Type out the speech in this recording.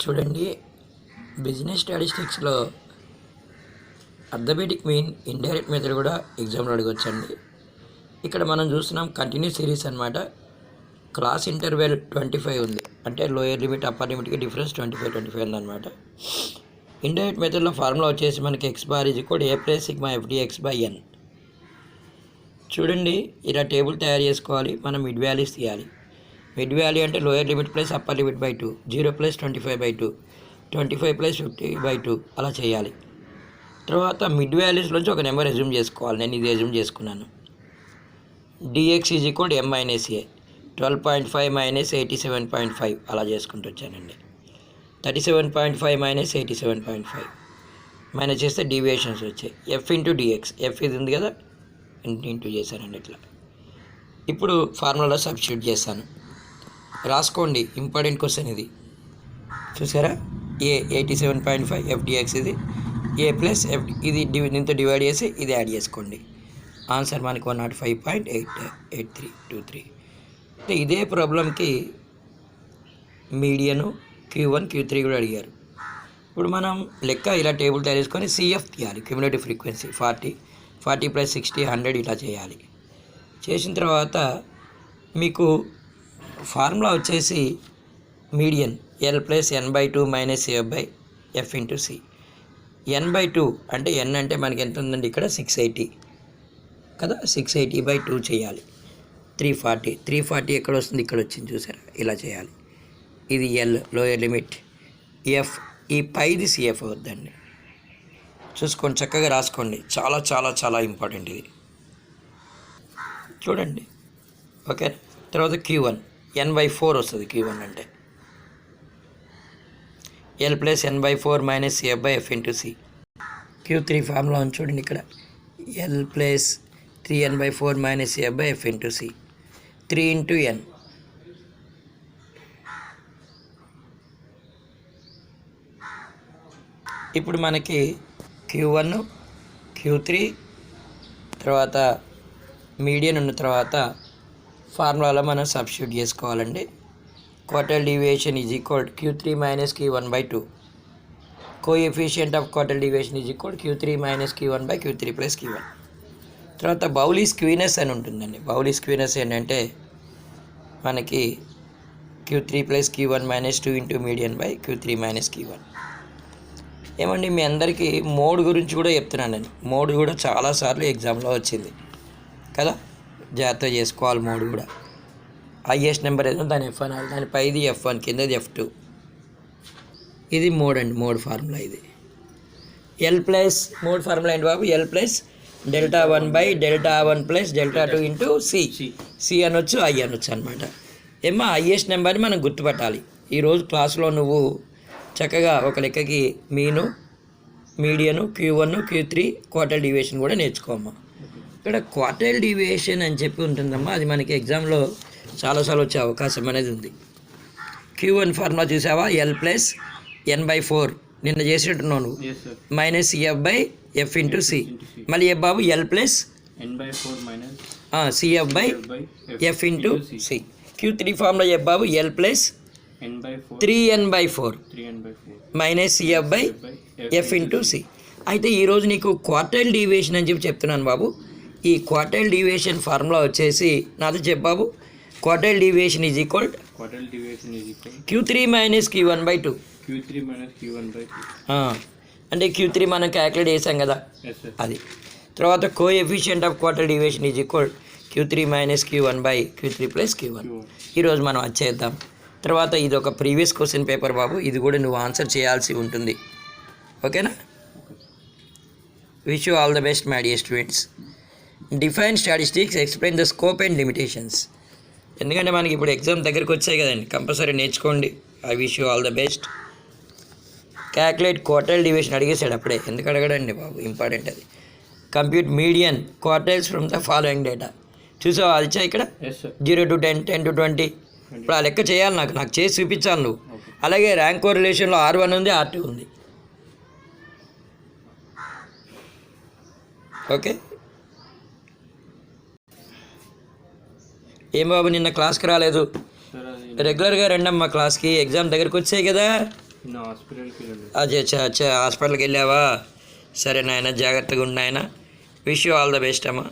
చూడండి, బిజినెస్ స్టాటిస్టిక్స్లో arithmetic mean, indirect method కూడా ఎగ్జామ్లో అడగొచ్చండి. ఇక్కడ మనం చూస్తున్నాం కంటిన్యూస్ సిరీస్ అనమాట. క్లాస్ ఇంటర్వెల్ 25 ఉంది, అంటే లోయర్ లిమిట్ అప్పర్ లిమిట్కి డిఫరెన్స్ 25 ఉందన్నమాట. ఇండైరెక్ట్ మెథడ్లో ఫార్ములా వచ్చేసి మనకి X bar is equal A plus sigma FDX by N. చూడండి, ఇలా టేబుల్ తయారు చేసుకోవాలి. మనం మిడ్ వాల్యూస్ తీయాలి. మిడ్ వాల్యూ అంటే lower limit plus upper limit by 2, 0 plus 25/2, 25 plus 50/2 అలా చేయాలి. తర్వాత మిడ్ వాల్యూస్లోంచి ఒక నెంబర్ ఎజ్యూమ్ చేసుకోవాలి. నేను ఇది ఎజ్యూమ్ చేసుకున్నాను. dx is equal m minus A, 12.5 minus 87.5 అలా చేసుకుంటూ వచ్చానండి. 37.5 మైనస్ 87.5 మైనస్ చేస్తే డీవియేషన్స్ వచ్చాయి. f ఇంటూ dx, f ఇది ఉంది కదా, ఇంటూ చేశానండి ఇట్లా. ఇప్పుడు ఫార్ములాలో సబ్స్టిట్యూట్ చేస్తాను. రాసుకోండి, ఇంపార్టెంట్ క్వశ్చన్ ఇది. చూసారా, ఏ 87.5 FDX ఇది, ఏ ప్లస్ ఎఫ్ ఇది దీంతో డివైడ్ చేసి ఇది యాడ్ చేసుకోండి. ఆన్సర్ మనకి 105.8323. అంటే ఇదే ప్రాబ్లంకి మీడియను Q1 Q3 కూడా అడిగారు. ఇప్పుడు మనం లెక్క ఇలా టేబుల్ తయారు చేసుకొని CF తీయాలి. క్యూములేటివ్ ఫ్రీక్వెన్సీ 40 ప్లస్ 60 100 ఇలా చేయాలి. చేసిన తర్వాత మీకు ఫార్ములా వచ్చేసి median L plus n/2 minus AF into C. n/2 అంటే n అంటే మనకి ఎంత ఉందండి ఇక్కడ 680 కదా, 680/2 చేయాలి. 340 ఎక్కడ వస్తుంది, ఇక్కడ వచ్చింది చూసారా, ఇలా చేయాలి. ఇది L లోయర్ లిమిట్, F ఈ పైది CF అవుద్దండి. చూసుకోండి, చక్కగా రాసుకోండి. చాలా చాలా చాలా ఇంపార్టెంట్ ఇది. చూడండి, ఓకే. తర్వాత Q1 n/4 వస్తుంది. Q1 అంటే L plus n/4 minus CF/F into C. Q3 formula ఉంది చూడండి ఇక్కడ, L plus 3n/4 minus CF/F into C, 3 into n. ఇప్పుడు మనకి Q1 Q3 తర్వాత మీడియన్ ఉన్న తర్వాత ఫార్ములాలో మనం సబ్స్టిట్యూట్ చేసుకోవాలండి. Quartile deviation is equal Q3 minus Q1/2. Coefficient of quartile deviation is equal Q3 minus Q1/Q3 plus Q1. తర్వాత బౌలీ స్క్వీనెస్ అని ఉంటుందండి. బౌలీ స్క్వీనెస్ ఏంటంటే మనకి Q3 plus Q1 minus 2 into median by Q3 minus Q1. ఏమండి, మీ అందరికీ మోడ్ గురించి కూడా చెప్తున్నానండి. మోడ్ కూడా చాలాసార్లు ఎగ్జామ్లో వచ్చింది కదా, జాగ్రత్త చేసుకోవాలి. మోడ్ కూడా హైయెస్ట్ నెంబర్ ఏదో దాని F అనాలి, దాని పైది F1, కిందది F2. ఇది మోడ్ అండి, మోడ్ ఫార్ములా ఇది. L ప్లస్ మోడ్ ఫార్ములా ఏంటి బాబు, L plus Δ1 by Δ1 plus Δ2 into C అనొచ్చు, I అనొచ్చు అనమాట. ఏమో హైయెస్ట్ నెంబర్ని మనం గుర్తుపట్టాలి. ఈరోజు క్లాస్లో నువ్వు చక్కగా ఒక లెక్కకి మీను, మీడియను, Q1 Q3 క్వార్టైల్ డీవియేషన్ కూడా నేర్చుకోమ్మా. ఇక్కడ క్వార్టైల్ డీవియేషన్ అని చెప్పి ఉంటుందమ్మా, అది మనకి ఎగ్జామ్లో చాలాసార్లు వచ్చే అవకాశం అనేది ఉంది. Q1 ఫార్ములా చూసావా, L ప్లస్ n/4 నిన్న చేసినట్టున్నావు నువ్వు, మైనస్ CF/F ఇంటూ C. మళ్ళీ ఏ బాబు, L plus CF/F into C. Q3 formula ఏ బాబు, L plus 3n/4 minus CF/F into C. అయితే ఈరోజు నీకు క్వార్టైల్ డీవియేషన్ అని చెప్పి చెప్తున్నాను బాబు. ఈ క్వార్టైల్ డీవియేషన్ ఫార్ములా వచ్చేసి నాతో చెప్పు బాబు. Quartile deviation is equal Q3 minus Q1/2. అంటే Q3 మనం క్యాలిక్యులేట్ చేసాం కదా, అది. తర్వాత coefficient of quartile deviation is equal Q3 minus Q1/Q3 plus Q1. ఈరోజు మనం అది చేద్దాం. తర్వాత ఇది ఒక ప్రీవియస్ క్వశ్చన్ పేపర్ బాబు, ఇది కూడా నువ్వు ఆన్సర్ చేయాల్సి ఉంటుంది. ఓకేనా? Wish you all the best my dear students. Define statistics, explain the scope and limitations. ఎందుకంటే మనకి ఇప్పుడు ఎగ్జామ్ దగ్గరికి వచ్చాయి కదండి, కంపల్సరీ నేర్చుకోండి. I wish you all the best. Calculate quartile deviation అడిగేసాడు అప్పుడే, ఎందుకు అడగడండి బాబు, ఇంపార్టెంట్ అది. Compute median quartiles from the following data. చూసావా, అది ఇచ్చా ఇక్కడ 0 to 10, 10 to 20. ఇప్పుడు ఆ లెక్క చేయాలి, నాకు చేసి చూపించాలి నువ్వు. అలాగే ర్యాంక్ కోరిలేషన్లో R1 ఉంది, R2 ఉంది. ఓకే, ఏం బాబు నిన్న క్లాస్కి రాలేదు? రెగ్యులర్గా రండి అమ్మా క్లాస్కి, ఎగ్జామ్ దగ్గరికి వచ్చాయి కదా. అచ్చా అచ్చా అచ్చా హాస్పిటల్కి వెళ్ళావా? సరే నాయన, జాగ్రత్తగా ఉండు నాయన. Wish you all the best అమ్మా.